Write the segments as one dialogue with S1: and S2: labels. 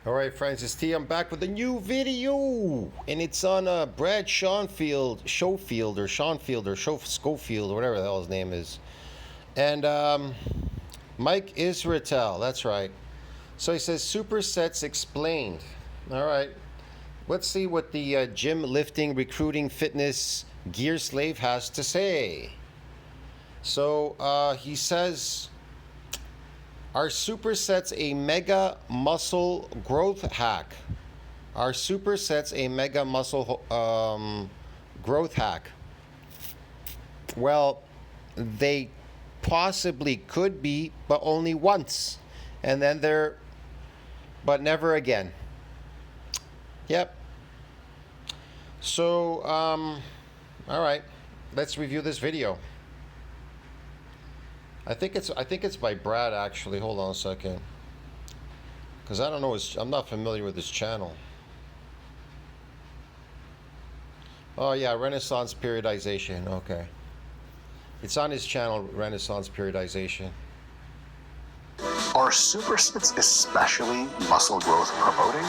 S1: Alright friends, it's T. I'm back with a new video, and it's on Brad Schofield, Schofield, or whatever the hell his name is, and Mike Isreatel, that's right. So he says supersets explained. Alright, let's see what the gym, lifting, recruiting, fitness gear slave has to say. So he says, are supersets a mega muscle growth hack? Are supersets a mega muscle growth hack? Well, they possibly could be, but only once. And then but never again. Yep. So, all right, let's review this video. I think it's by Brad, actually. Hold on a second, because I don't know I'm not familiar with his channel. Oh yeah, Renaissance Periodization. Okay, it's on his channel, Renaissance Periodization.
S2: Are supersets especially muscle growth promoting?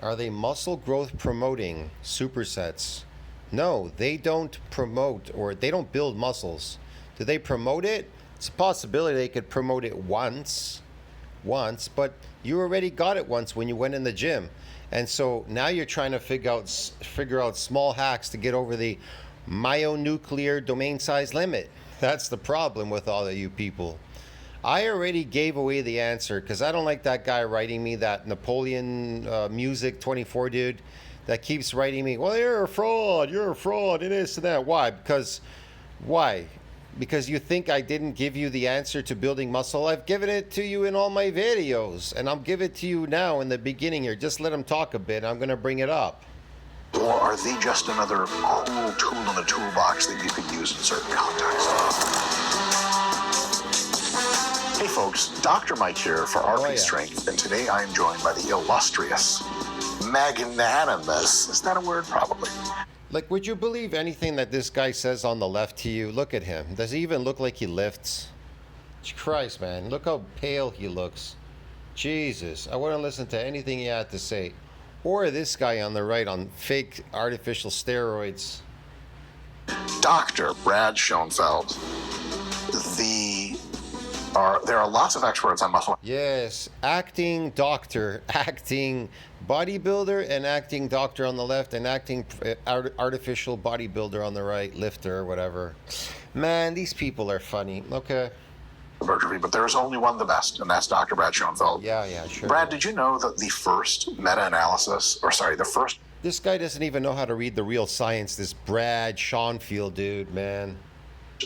S1: Are they muscle growth promoting supersets? No, they don't promote, or they don't build muscles. Do they promote it? It's a possibility they could promote it once, but you already got it once when you went in the gym. And so now you're trying to figure out small hacks to get over the myonuclear domain size limit. That's the problem with all of you people. I already gave away the answer, because I don't like that guy writing me, that Napoleon Music 24 dude that keeps writing me, well, you're a fraud, and this and that. Why? Why? Because you think I didn't give you the answer to building muscle? I've given it to you in all my videos, and I'll give it to you now in the beginning here. Just let them talk a bit. I'm going to bring it up.
S2: Or are they just another cool tool in the toolbox that you could use in certain contexts? Hey folks, Dr. Mike here for RP Strength, and today I am joined by the illustrious, magnanimous, is that a word? Probably.
S1: Like, would you believe anything that this guy says on the left to you? Look at him. Does he even look like he lifts? Christ, man. Look how pale he looks. Jesus. I wouldn't listen to anything he had to say. Or this guy on the right on fake artificial steroids.
S2: Dr. Brad Schoenfeld. There are lots of experts on muscle.
S1: Yes, acting doctor, acting bodybuilder, and acting doctor on the left, and acting artificial bodybuilder on the right, lifter or whatever. Man, these people are funny. Okay.
S2: Hypertrophy, but there's only one the best, and that's Dr. Brad Schoenfeld.
S1: Yeah, sure.
S2: Brad, did you know that the first meta-analysis,
S1: This guy doesn't even know how to read the real science, this Brad Schoenfeld dude, man.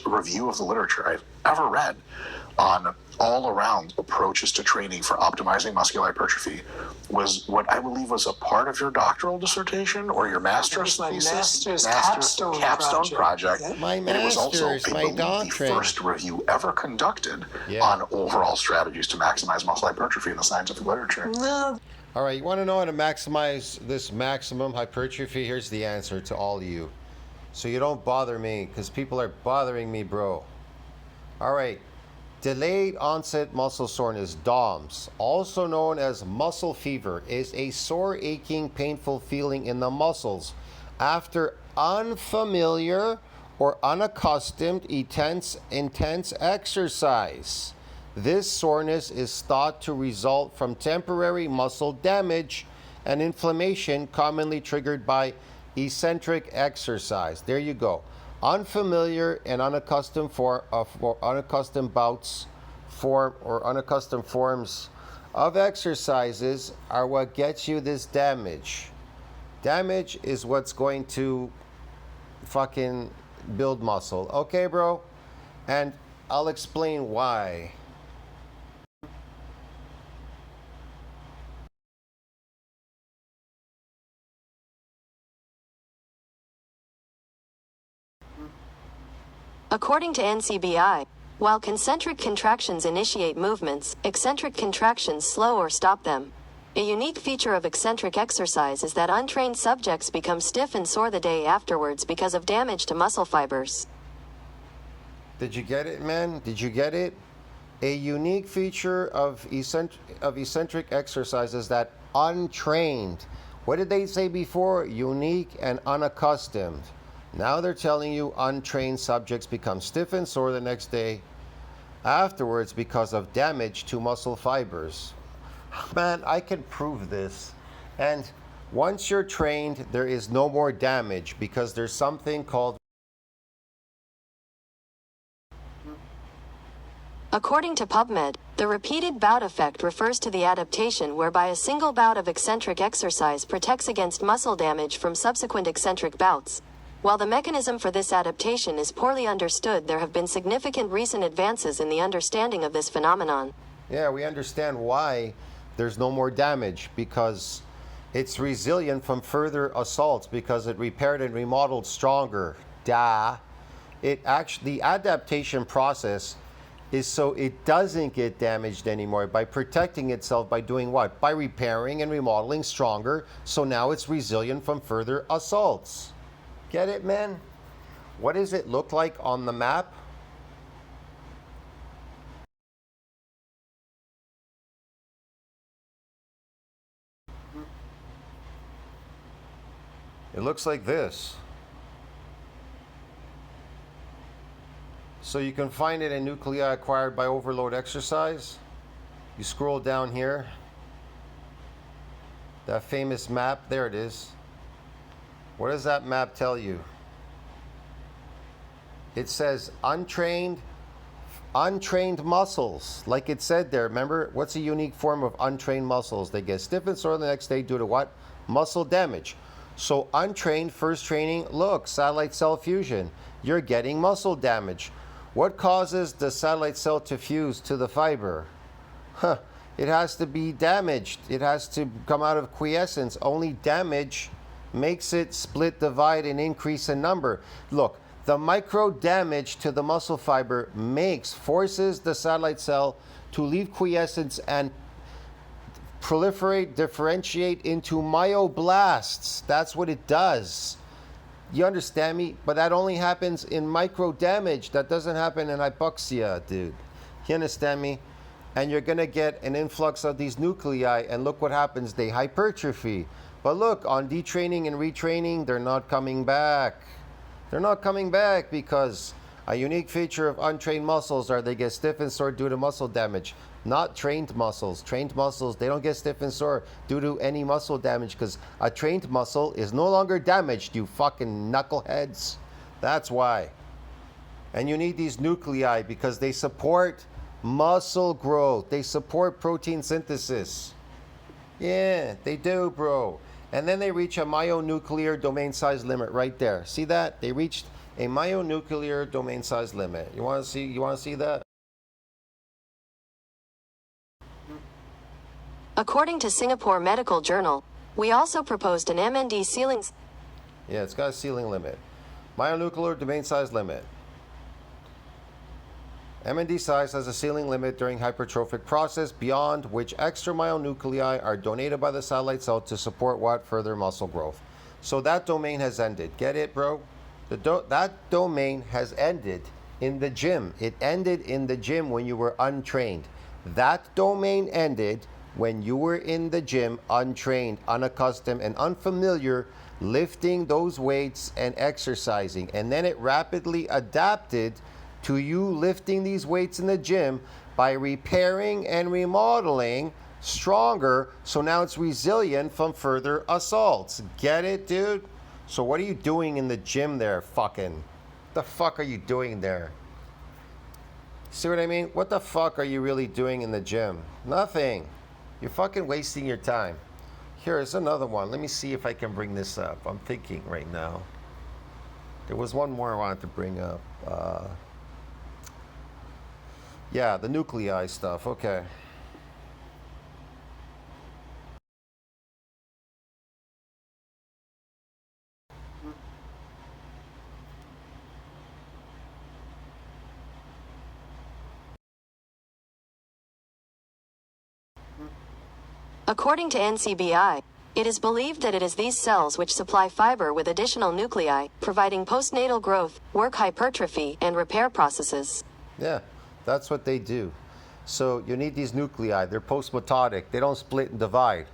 S2: Review of the literature I've ever read on all-around approaches to training for optimizing muscular hypertrophy was what I believe was a part of your doctoral dissertation or your master's thesis?
S3: Capstone
S2: project.
S3: Yeah.
S1: My
S2: And it was also,
S1: master's,
S2: I
S1: my
S2: believe,
S1: doctorate.
S2: the first review ever conducted on overall strategies to maximize muscle hypertrophy in the scientific literature.
S3: No.
S1: All right, you want to know how to maximize this maximum hypertrophy? Here's the answer to all of you. So you don't bother me, because people are bothering me, bro. All right. Delayed onset muscle soreness, DOMS, also known as muscle fever, is a sore, aching, painful feeling in the muscles after unfamiliar or unaccustomed intense exercise. This soreness is thought to result from temporary muscle damage and inflammation commonly triggered by eccentric exercise. There you go. Unfamiliar and unaccustomed unaccustomed forms of exercises are what gets you this damage. Damage is what's going to fucking build muscle. Okay, bro? And I'll explain why.
S4: According to NCBI, while concentric contractions initiate movements, eccentric contractions slow or stop them. A unique feature of eccentric exercise is that untrained subjects become stiff and sore the day afterwards because of damage to muscle fibers.
S1: Did you get it, man? Did you get it? A unique feature of eccentric exercise is that untrained. What did they say before? Unique and unaccustomed. Now they're telling you untrained subjects become stiff and sore the next day afterwards because of damage to muscle fibers. Man, I can prove this. And once you're trained, there is no more damage because there's something called...
S4: According to PubMed, the repeated bout effect refers to the adaptation whereby a single bout of eccentric exercise protects against muscle damage from subsequent eccentric bouts. While the mechanism for this adaptation is poorly understood, there have been significant recent advances in the understanding of this phenomenon.
S1: Yeah, we understand why there's no more damage, because it's resilient from further assaults, because it repaired and remodeled stronger. Duh. The adaptation process is so it doesn't get damaged anymore by protecting itself by doing what? By repairing and remodeling stronger, so now it's resilient from further assaults. Get it, man? What does it look like on the map? It looks like this. So you can find it in nuclei acquired by overload exercise. You scroll down here. That famous map, there it is. What does that map tell you? It says untrained muscles. Like it said there, remember, what's a unique form of untrained muscles? They get stiff and sore the next day due to what? Muscle damage. So untrained first training, look, satellite cell fusion. You're getting muscle damage. What causes the satellite cell to fuse to the fiber? It has to be damaged. It has to come out of quiescence. Only damage makes it split, divide, and increase in number. Look, the micro damage to the muscle fiber forces the satellite cell to leave quiescence and proliferate, differentiate into myoblasts. That's what it does. You understand me? But that only happens in micro damage. That doesn't happen in hypoxia, dude. You understand me? And you're going to get an influx of these nuclei, and look what happens. They hypertrophy. But look, on detraining and retraining, they're not coming back. They're not coming back because a unique feature of untrained muscles are they get stiff and sore due to muscle damage. Not trained muscles. Trained muscles, they don't get stiff and sore due to any muscle damage because a trained muscle is no longer damaged, you fucking knuckleheads. That's why. And you need these nuclei because they support muscle growth. They support protein synthesis. Yeah, they do, bro. And then they reach a myonuclear domain size limit right there. See that? They reached a myonuclear domain size limit. You want to see that?
S4: According to Singapore Medical Journal, we also proposed an MND ceiling.
S1: Yeah, it's got a ceiling limit. Myonuclear domain size limit. MND size has a ceiling limit during hypertrophic process, beyond which extra myonuclei are donated by the satellite cell to support what? Further muscle growth. So that domain has ended. Get it, bro? That domain has ended in the gym. It ended in the gym when you were untrained. That domain ended when you were in the gym, untrained, unaccustomed, and unfamiliar, lifting those weights and exercising. And then it rapidly adapted to you lifting these weights in the gym by repairing and remodeling stronger, so now it's resilient from further assaults. Get it, dude? So what are you doing in the gym there, fucking? The fuck are you doing there? See what I mean? What the fuck are you really doing in the gym? Nothing. You're fucking wasting your time. Here's another one. Let me see if I can bring this up. I'm thinking right now. There was one more I wanted to bring up. Yeah, the nuclei stuff. Okay.
S4: According to NCBI, it is believed that it is these cells which supply fiber with additional nuclei, providing postnatal growth, work hypertrophy, and repair processes.
S1: Yeah, that's what they do. So you need these nuclei. They're postmitotic. They don't split and divide.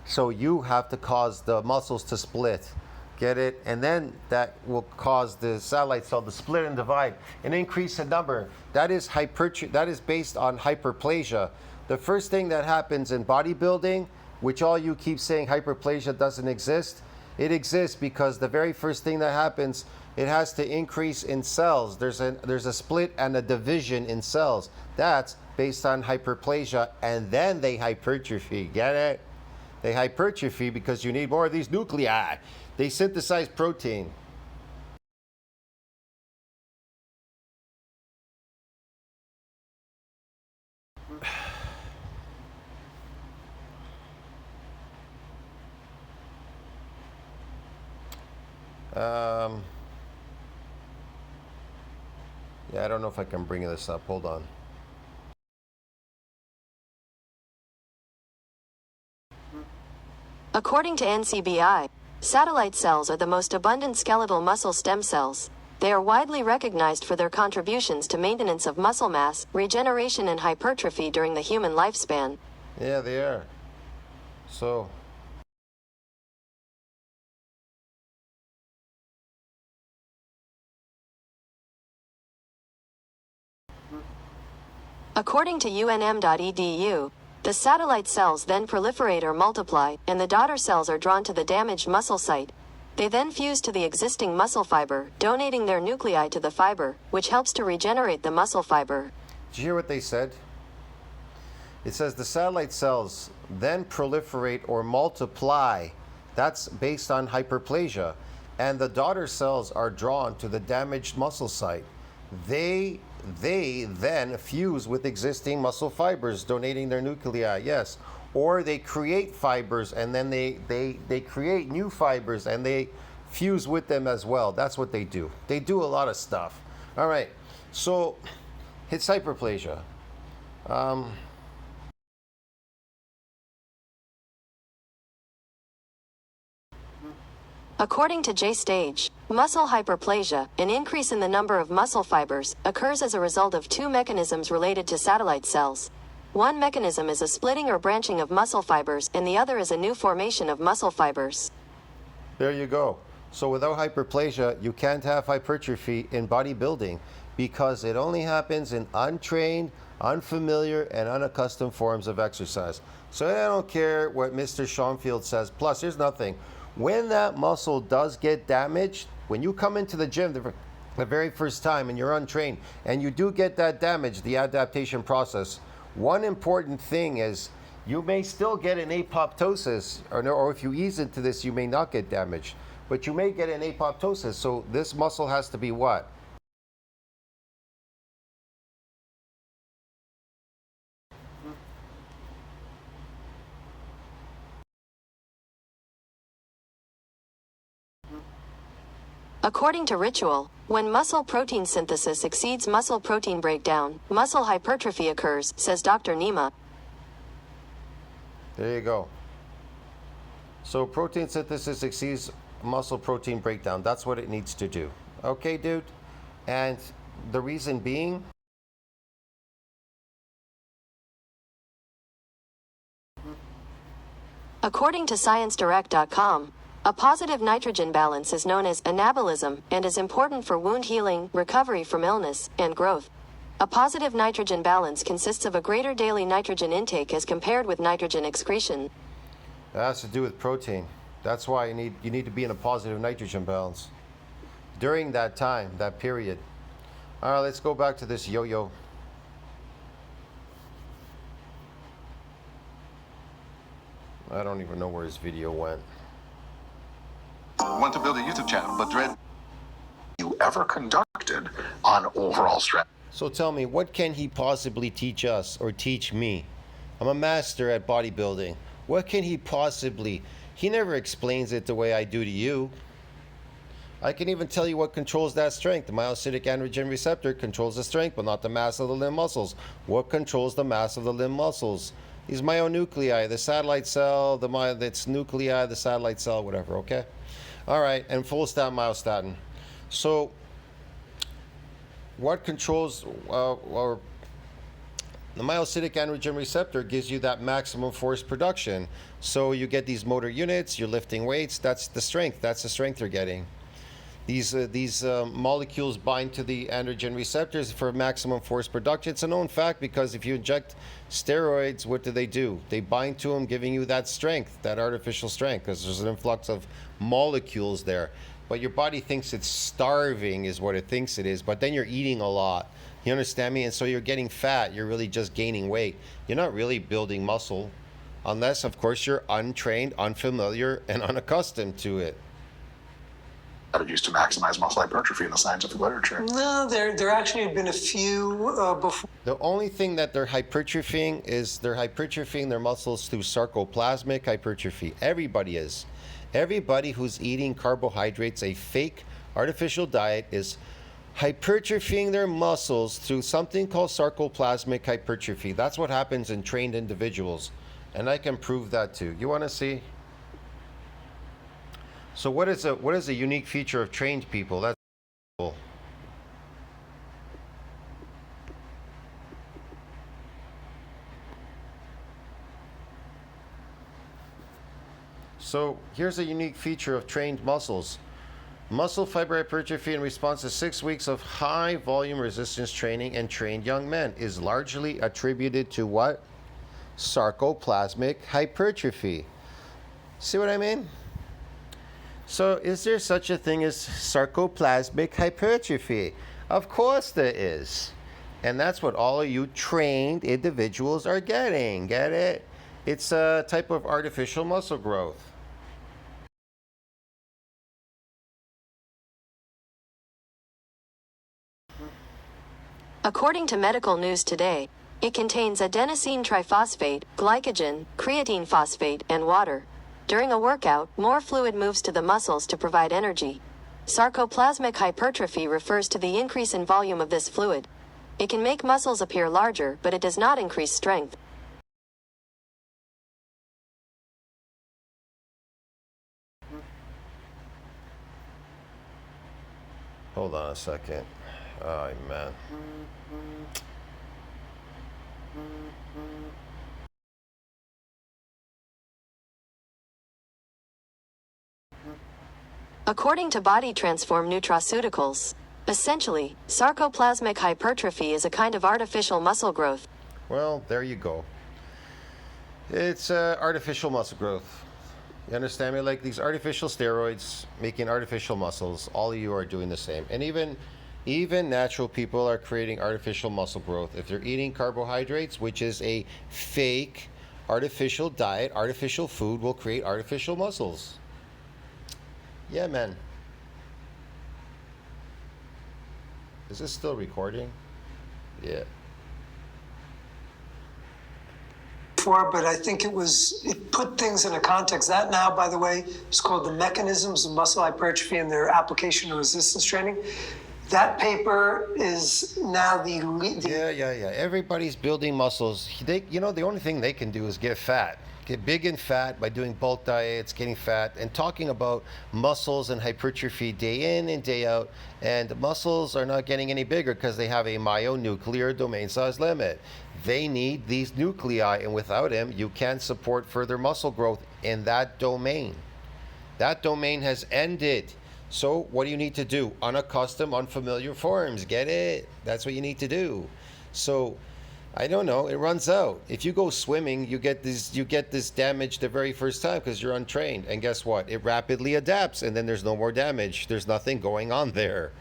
S1: So you have to cause the muscles to split. Get it? And then that will cause the satellite cell to split and divide and increase in number. That is based on hyperplasia. The first thing that happens in bodybuilding, which all you keep saying hyperplasia doesn't exist, it exists because the very first thing that happens, it has to increase in cells. There's a split and a division in cells. That's based on hyperplasia, and then they hypertrophy. Get it? They hypertrophy because you need more of these nuclei. They synthesize protein. Yeah, I don't know if I can bring this up. Hold on.
S4: According to NCBI, satellite cells are the most abundant skeletal muscle stem cells. They are widely recognized for their contributions to maintenance of muscle mass, regeneration and hypertrophy during the human lifespan.
S1: Yeah, they are. So
S4: according to UNM.edu, the satellite cells then proliferate or multiply, and the daughter cells are drawn to the damaged muscle site. They then fuse to the existing muscle fiber, donating their nuclei to the fiber, which helps to regenerate the muscle fiber.
S1: did you hear what they said? It says the satellite cells then proliferate or multiply. That's based on hyperplasia. And the daughter cells are drawn to the damaged muscle site. They then fuse with existing muscle fibers, donating their nuclei, yes. Or they create fibers and then they create new fibers and they fuse with them as well. That's what they do. They do a lot of stuff. All right, so it's hyperplasia.
S4: According to J-Stage, muscle hyperplasia, an increase in the number of muscle fibers, occurs as a result of two mechanisms related to satellite cells. One mechanism is a splitting or branching of muscle fibers, and the other is a new formation of muscle fibers.
S1: There you go. So without hyperplasia, you can't have hypertrophy in bodybuilding because it only happens in untrained, unfamiliar, and unaccustomed forms of exercise. So I don't care what Mr. Schoenfield says. Plus, here's nothing. When that muscle does get damaged, when you come into the gym the very first time and you're untrained and you do get that damage, the adaptation process, one important thing is you may still get an apoptosis, or if you ease into this, you may not get damaged, but you may get an apoptosis. So this muscle has to be what?
S4: According to Ritual, when muscle protein synthesis exceeds muscle protein breakdown, muscle hypertrophy occurs, says Dr. Nima.
S1: There you go. So protein synthesis exceeds muscle protein breakdown. That's what it needs to do. Okay, dude? And the reason being?
S4: According to ScienceDirect.com, a positive nitrogen balance is known as anabolism and is important for wound healing, recovery from illness, and growth. A positive nitrogen balance consists of a greater daily nitrogen intake as compared with nitrogen excretion.
S1: That has to do with protein. That's why you need to be in a positive nitrogen balance during that time, that period. All right, let's go back to this yo-yo. I don't even know where his video went.
S3: Want to build a YouTube channel, but dread
S2: You ever conducted on overall strategy.
S1: So tell me, what can he possibly teach us or teach me? I'm a master at bodybuilding. What can he possibly? He never explains it the way I do to you. I can even tell you what controls that strength. The myocytic androgen receptor controls the strength, but not the mass of the limb muscles. What controls the mass of the limb muscles? These myonuclei, the satellite cell, that's nuclei, the satellite cell, whatever, okay? All right, and follistatin, myostatin. So what controls, or The myocytic androgen receptor gives you that maximum force production. So you get these motor units, you're lifting weights, that's the strength you're getting. These molecules bind to the androgen receptors for maximum force production. It's a known fact because if you inject steroids, what do? They bind to them, giving you that strength, that artificial strength, because there's an influx of molecules there. But your body thinks it's starving is what it thinks it is, but then you're eating a lot. You understand me? And so you're getting fat. You're really just gaining weight. You're not really building muscle unless, of course, you're untrained, unfamiliar, and unaccustomed to it.
S2: Used to maximize muscle hypertrophy in the scientific literature.
S3: No, there actually had been a few before.
S1: The only thing that they're hypertrophying is they're hypertrophying their muscles through sarcoplasmic hypertrophy. Everybody is. Everybody who's eating carbohydrates, a fake artificial diet, is hypertrophying their muscles through something called sarcoplasmic hypertrophy. That's what happens in trained individuals. And I can prove that too. You want to see? So what is a unique feature of trained people? That's cool. So here's a unique feature of trained muscles. Muscle fiber hypertrophy in response to 6 weeks of high volume resistance training in trained young men is largely attributed to what? Sarcoplasmic hypertrophy. See what I mean? So is there such a thing as sarcoplasmic hypertrophy? Of course there is. And that's what all of you trained individuals are getting. Get it? It's a type of artificial muscle growth.
S4: According to Medical News Today, it contains adenosine triphosphate, glycogen, creatine phosphate, and water. During a workout, more fluid moves to the muscles to provide energy. Sarcoplasmic hypertrophy refers to the increase in volume of this fluid. It can make muscles appear larger, but it does not increase strength.
S1: Hold on a second. Oh, man.
S4: According to Body Transform Nutraceuticals, essentially, sarcoplasmic hypertrophy is a kind of artificial muscle growth.
S1: Well, there you go. It's artificial muscle growth. You understand me? Like these artificial steroids making artificial muscles. All of you are doing the same. And even natural people are creating artificial muscle growth. If they're eating carbohydrates, which is a fake artificial diet, artificial food will create artificial muscles. Yeah, man. Is this still recording? Yeah.
S3: But I think it put things in a context. That now, by the way, is called The Mechanisms of Muscle Hypertrophy and Their Application to Resistance Training. That paper is now the
S1: Yeah. Everybody's building muscles. The only thing they can do is get fat. Get big and fat by doing bulk diets, getting fat, and talking about muscles and hypertrophy day in and day out. And muscles are not getting any bigger because they have a myonuclear domain size limit. They need these nuclei, and without them, you can't support further muscle growth in that domain. That domain has ended. So what do you need to do? Unaccustomed, unfamiliar forms. Get it? That's what you need to do. So I don't know. It runs out. If you go swimming, you get this damage the very first time because you're untrained. And guess what? It rapidly adapts, and then there's no more damage. There's nothing going on there.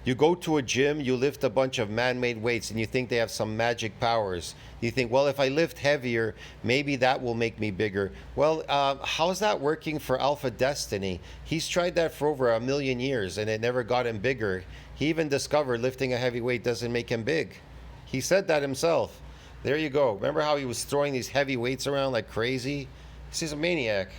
S1: You go to a gym, you lift a bunch of man-made weights, and you think they have some magic powers. You think, well, if I lift heavier, maybe that will make me bigger. Well, how's that working for Alpha Destiny? He's tried that for over 1 million years, and it never got him bigger. He even discovered lifting a heavy weight doesn't make him big. He said that himself. There you go. Remember how he was throwing these heavy weights around like crazy? He's a maniac.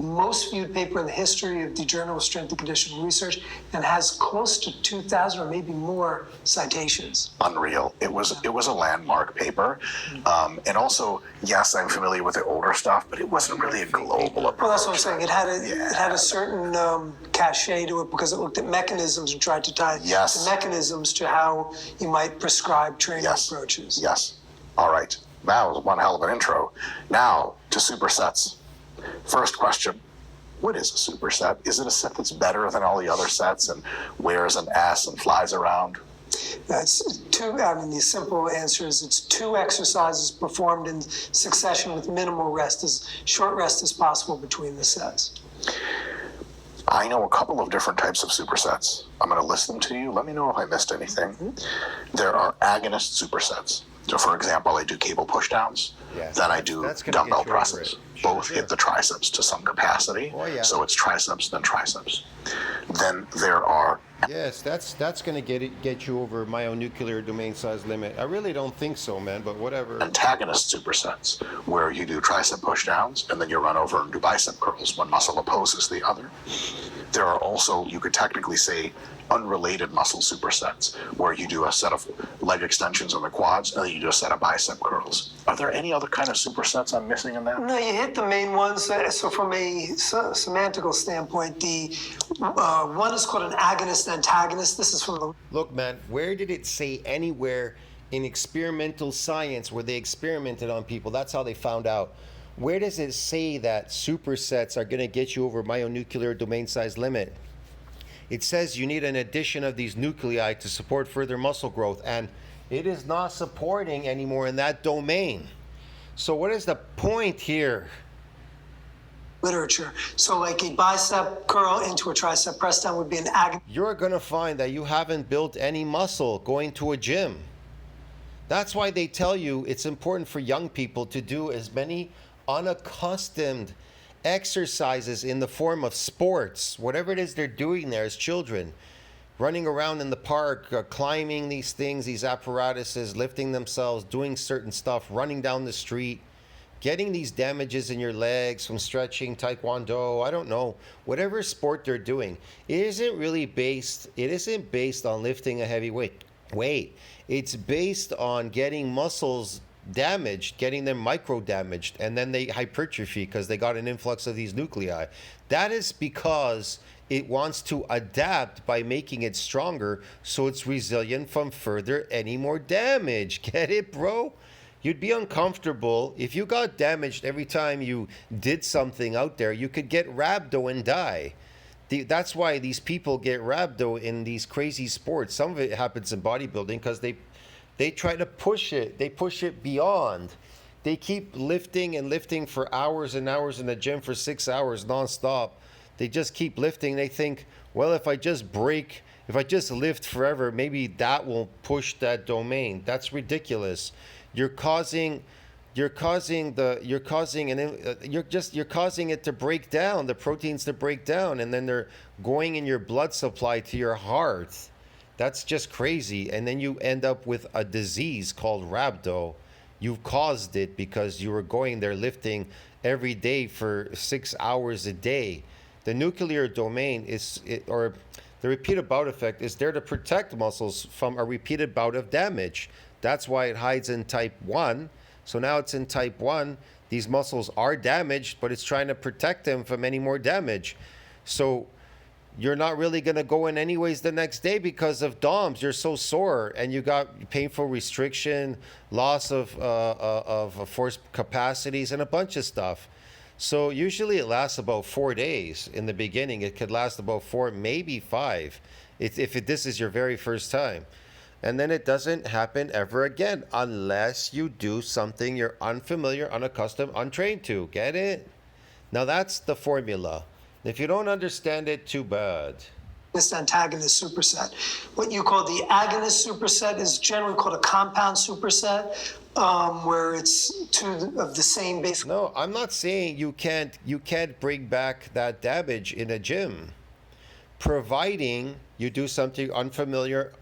S3: most viewed paper in the history of the Journal of Strength and Conditioning Research, and has close to 2,000 or maybe more citations.
S2: Unreal. It was a landmark paper. And also, yes, I'm familiar with the older stuff, but it wasn't really a global approach.
S3: Well, that's what I'm saying. It had a certain cachet to it because it looked at mechanisms and tried to tie the mechanisms to how you might prescribe training approaches.
S2: Yes. All right, that was one hell of an intro. Now to supersets. First question, what is a superset? Is it a set that's better than all the other sets and wears an S and flies around?
S3: That's the simple answer is it's 2 exercises performed in succession with minimal rest, as short rest as possible between the sets.
S2: I know a couple of different types of supersets. I'm going to list them to you. Let me know if I missed anything. There are agonist supersets. So, for example, I do cable pushdowns.
S1: Yes.
S2: Then I do dumbbell presses. Both hit the triceps to some capacity.
S1: Oh, yeah.
S2: So it's triceps, then triceps. Then there are
S1: Yes, that's going to get you over myonuclear domain size limit. I really don't think so, man, but whatever.
S2: antagonist supersets, where you do tricep pushdowns and then you run over and do bicep curls. One muscle opposes the other. There are also, you could technically say, unrelated muscle supersets, where you do a set of leg extensions on the quads and then you do a set of bicep curls. Are there any other kind of supersets I'm missing in that?
S3: No, you hit the main ones. So from a semantical standpoint, the one is called an agonist antagonist. This is from the
S1: Look, man, where did it say anywhere in experimental science where they experimented on people? That's how they found out. Where does it say that supersets are going to get you over myonuclear domain size limit? It says you need an addition of these nuclei to support further muscle growth, and it is not supporting anymore in that domain. So what is the point here?
S3: literature. So like a bicep curl into a tricep press down would be an agonist.
S1: You're going to find that you haven't built any muscle going to a gym. That's why they tell you it's important for young people to do as many unaccustomed exercises in the form of sports, whatever it is they're doing there as children, running around in the park, climbing these things, these apparatuses, lifting themselves, doing certain stuff, running down the street, getting these damages in your legs from stretching, taekwondo, I don't know, whatever sport they're doing. It isn't based on lifting a heavy weight. It's based on getting muscles damaged, getting them micro damaged, and then they hypertrophy because they got an influx of these nuclei. That is because it wants to adapt by making it stronger so it's resilient from further any more damage. Get it, bro? You'd be uncomfortable if you got damaged every time you did something out there. You could get rhabdo and die. That's why these people get rhabdo in these crazy sports. Some of it happens in bodybuilding because they try to push it. They push it beyond. They keep lifting and lifting for hours and hours in the gym for 6 hours nonstop. They just keep lifting. They think, well, if I just lift forever, maybe that will push that domain. That's ridiculous. You're causing it to break down, the proteins to break down, and then they're going in your blood supply to your heart. That's just crazy. And then you end up with a disease called rhabdo. You've caused it because you were going there lifting every day for 6 hours a day. The nuclear domain the repeated bout effect is there to protect muscles from a repeated bout of damage. That's why it hides in type 1. So now it's in type 1. These muscles are damaged, but it's trying to protect them from any more damage. So you're not really going to go in anyways the next day because of DOMS. You're so sore and you got painful restriction, loss of force capacities, and a bunch of stuff. So usually it lasts about 4 days. In the beginning, it could last about 4, maybe 5, if this is your very first time. And then it doesn't happen ever again unless you do something you're unfamiliar, unaccustomed, untrained to. Get it? Now that's the formula. If you don't understand it, too bad.
S3: This antagonist superset. What you call the agonist superset is generally called a compound superset, where it's two of the same basic.
S1: No, I'm not saying you can't bring back that damage in a gym, providing you do something unfamiliar,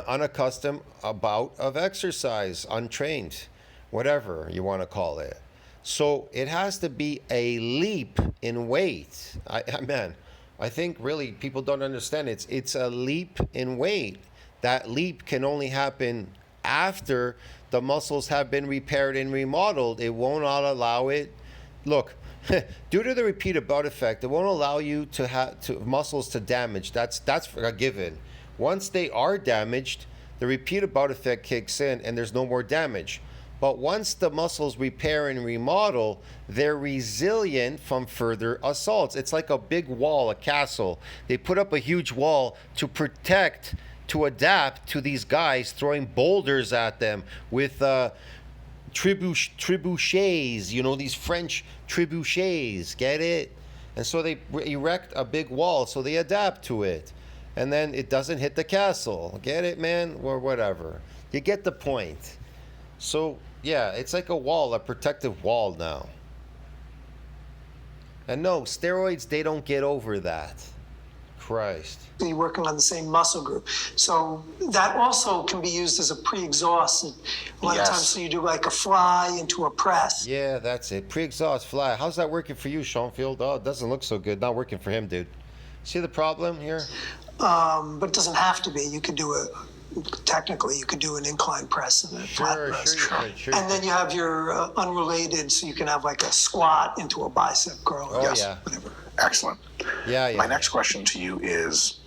S1: unaccustomed about of exercise, untrained, whatever you want to call it. So it has to be a leap in weight. I think really people don't understand it. It's a leap in weight. That leap can only happen after the muscles have been repaired and remodeled. It won't allow it. Look, due to the repeated bout effect, it won't allow you to muscles to damage. That's a given. Once they are damaged, the repeated bout effect kicks in and there's no more damage. But once the muscles repair and remodel, they're resilient from further assaults. It's like a big wall, a castle. They put up a huge wall to protect, to adapt to these guys throwing boulders at them with trebuchets, you know, these French trebuchets, get it? And so they erect a big wall so they adapt to it. And then it doesn't hit the castle. Get it, man? Or whatever. You get the point. So, yeah, it's like a wall, a protective wall now. And no, steroids, they don't get over that. Christ.
S3: You're working on the same muscle group. So that also can be used as a pre-exhaust. A lot of times, so you do like a fly into a press.
S1: Yeah, that's it. Pre-exhaust fly. How's that working for you, Schoenfield? Oh, it doesn't look so good. Not working for him, dude. See the problem here?
S3: But it doesn't have to be. You could do technically, you could do an incline press and a flat press.
S1: Sure.
S3: And then you have your unrelated, so you can have like a squat into a bicep curl.
S2: Whatever. Excellent.
S1: Yeah.
S2: My next question to you is,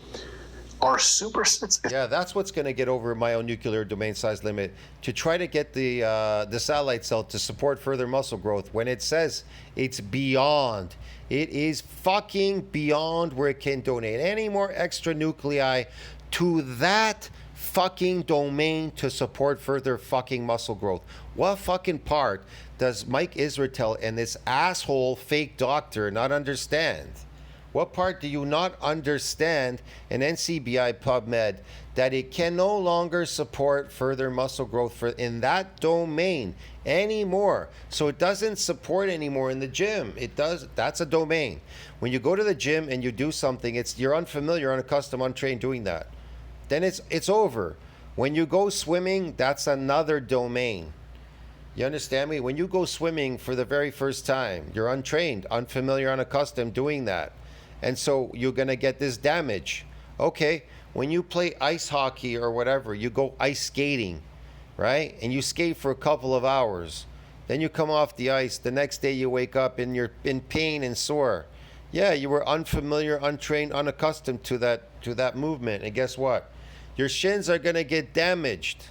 S2: are supersets?
S1: Yeah, that's what's going to get over myonuclear domain size limit, to try to get the satellite cell to support further muscle growth when it says it's beyond. It is fucking beyond where it can donate any more extra nuclei to that fucking domain to support further fucking muscle growth. What fucking part does Mike Isreatel and this asshole fake doctor not understand? What part do you not understand in NCBI PubMed that it can no longer support further muscle growth in that domain anymore? So it doesn't support anymore in the gym. It does. That's a domain. When you go to the gym and you do something, you're unfamiliar, unaccustomed, untrained doing that. Then it's over. When you go swimming, that's another domain. You understand me? When you go swimming for the very first time, you're untrained, unfamiliar, unaccustomed doing that. And so you're going to get this damage. Okay, when you play ice hockey or whatever, you go ice skating, right? And you skate for a couple of hours. Then you come off the ice. The next day you wake up and you're in pain and sore. Yeah, you were unfamiliar, untrained, unaccustomed to that movement. And guess what? Your shins are going to get damaged.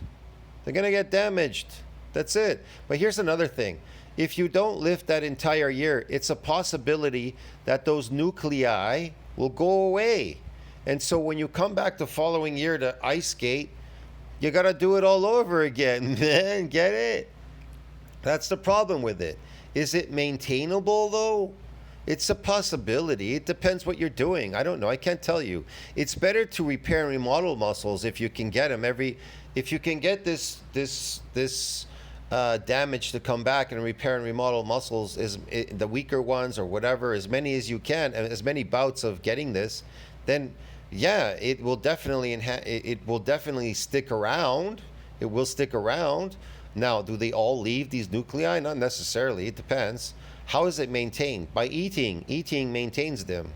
S1: They're going to get damaged. That's it. But here's another thing. If you don't lift that entire year, it's a possibility that those nuclei will go away. And so when you come back the following year to ice skate, you got to do it all over again, man. Get it? That's the problem with it. Is it maintainable, though? It's a possibility. It depends what you're doing. I don't know. I can't tell you. It's better to repair and remodel muscles if you can get them if you can get this damage to come back and repair and remodel muscles, the weaker ones or whatever, as many as you can, and as many bouts of getting this, then yeah, it will definitely stick around. It will stick around. Now, do they all leave these nuclei? Not necessarily. It depends. How is it maintained? By eating. Eating maintains them.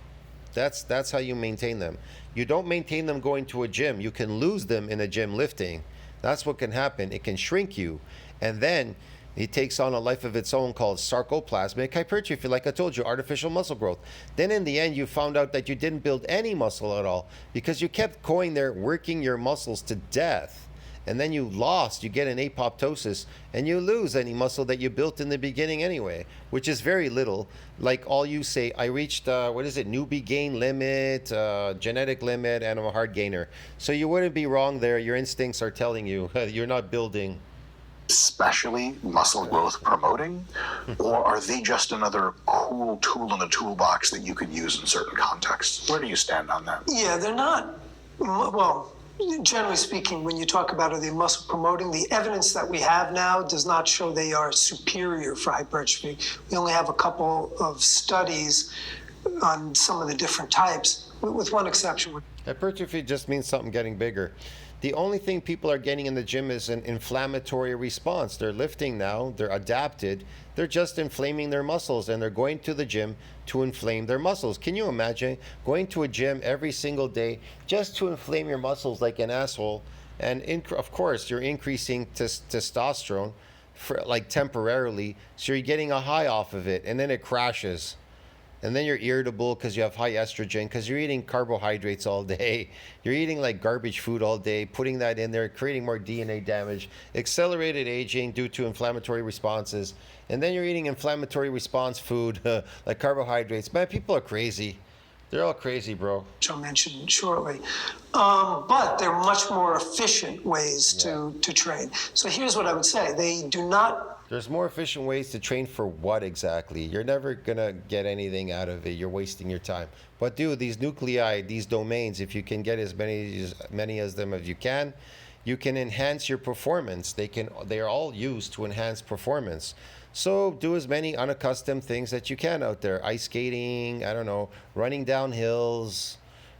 S1: That's how you maintain them. You don't maintain them going to a gym. You can lose them in a gym lifting. That's what can happen. It can shrink you. And then it takes on a life of its own called sarcoplasmic hypertrophy, like I told you, artificial muscle growth. Then in the end, you found out that you didn't build any muscle at all because you kept going there working your muscles to death. And then you get an apoptosis, and you lose any muscle that you built in the beginning anyway, which is very little. Like all you say, I reached, newbie gain limit, genetic limit, and I'm a hard gainer. So you wouldn't be wrong there. Your instincts are telling you you're not building.
S2: Especially muscle growth promoting, or are they just another cool tool in the toolbox that you could use in certain contexts? Where do you stand on that?
S3: Yeah, they're not, well, generally speaking, when you talk about are they muscle promoting, the evidence that we have now does not show they are superior for hypertrophy. We only have a couple of studies on some of the different types, with one exception.
S1: Hypertrophy just means something getting bigger. The only thing people are getting in the gym is an inflammatory response. They're lifting now, they're adapted, they're just inflaming their muscles, and they're going to the gym to inflame their muscles. Can you imagine going to a gym every single day just to inflame your muscles like an asshole? And of course, you're increasing testosterone for like temporarily, so you're getting a high off of it, and then it crashes. And then you're irritable because you have high estrogen, because you're eating carbohydrates all day. You're eating like garbage food all day, putting that in there, creating more DNA damage, accelerated aging due to inflammatory responses. And then you're eating inflammatory response food like carbohydrates. Man, people are crazy. They're all crazy, bro.
S3: which I'll mention shortly. But there are much more efficient ways to train. So here's what I would say. They do not.
S1: There's more efficient ways to train for what exactly? You're never going to get anything out of it. You're wasting your time. But dude, these nuclei, these domains, if you can get as many as them as you can enhance your performance. They are all used to enhance performance. So do as many unaccustomed things that you can out there. Ice skating, I don't know, running down hills,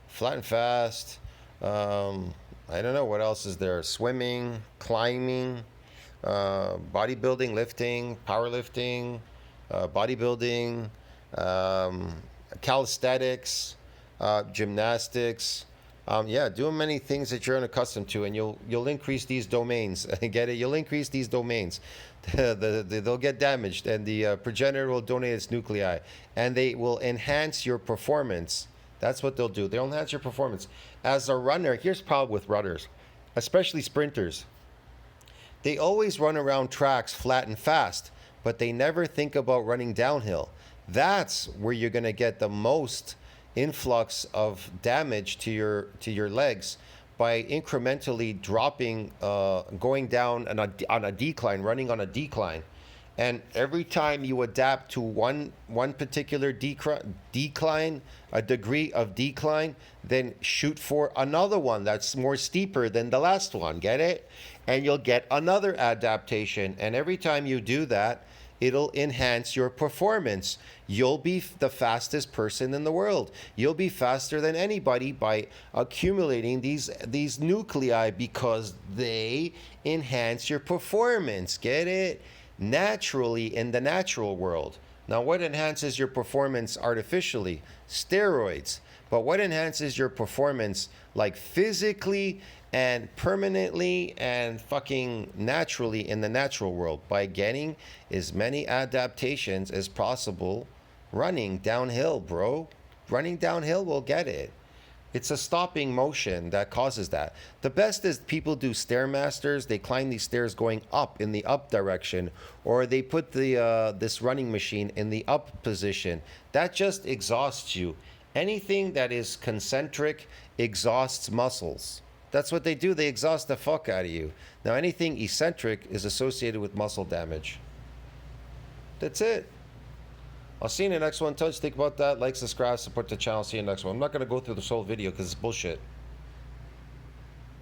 S1: flat and fast. I don't know what else is there. Swimming, climbing, bodybuilding, lifting, powerlifting, bodybuilding, calisthenics, gymnastics. Do many things that you're unaccustomed to, and you'll increase these domains. Get it? You'll increase these domains. They'll get damaged, and the progenitor will donate its nuclei, and they will enhance your performance. That's what they'll do. They'll enhance your performance. As a runner, here's the problem with runners, especially sprinters. They always run around tracks flat and fast, but they never think about running downhill. That's where you're going to get the most influx of damage to your legs by incrementally dropping, going down on a decline, running on a decline. And every time you adapt to one particular decline, a degree of decline, then shoot for another one that's more steeper than the last one. Get it? And you'll get another adaptation. And every time you do that, it'll enhance your performance. You'll be the fastest person in the world. You'll be faster than anybody by accumulating these nuclei because they enhance your performance. Get it? Naturally in the natural world. Now, what enhances your performance artificially? Steroids. But what enhances your performance like physically and permanently and fucking naturally in the natural world? By getting as many adaptations as possible running downhill, bro. Running downhill will get it. It's a stopping motion that causes that. The best is people do Stairmasters. They climb these stairs going up in the up direction, or they put this running machine in the up position. That just exhausts you. Anything that is concentric exhausts muscles. That's what they do. They exhaust the fuck out of you. Now, anything eccentric is associated with muscle damage. That's it. I'll see you in the next one. Tell us what you think about that. Like, subscribe, support the channel. See you in the next one. I'm not going to go through this whole video because it's bullshit.